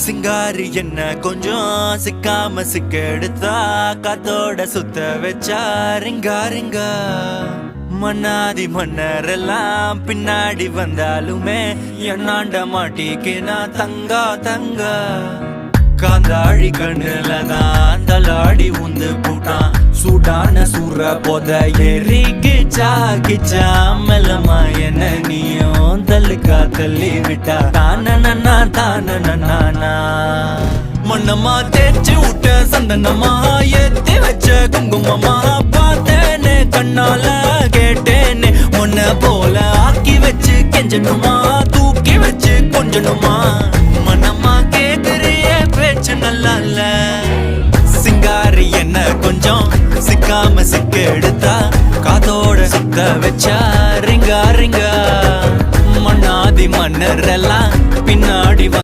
சிங்காரி என்ன கொஞ்சம் சிக்காம சிக்கெடுத்தா காத்தோட சுத்த வச்சா ரிங்கா ரிங்கா மன்னாதி மன்னரெல்லாம் பின்னாடி வந்தாலுமே என்னாண்ட மாட்டிக்கினா தங்கா தங்கா காந்தாழி கண்ணுலதான் தலாடி உந்து போட்டான் சூடான சூற போத எரிக்கிச்சா கிச்சா மெல்லமா என்ன நீயும் தள்ளுக்கா தள்ளி விட்டா தானனா தானனா மண்ணம்மா தேய்ச்சி விட்ட சந்தனமா ஏத்தி வச்ச குங்குமமா பார்த்தேனே கண்ணால கேட்டேனே உன்ன போல ஆக்கி வச்சு கெஞ்சணுமா தூக்கி வச்சு கொஞ்சணுமா மனம்மா கேக்குறிய பேச்சு நல்லா இல்ல சிங்காரி என்ன கொஞ்சம் சிக்காம சிக்க எடுத்தா காதோட சுத்த வச்சா ரிங்கா ரிங்கா மண்ணாதி மன்னர் எல்லாம் பின்னாடி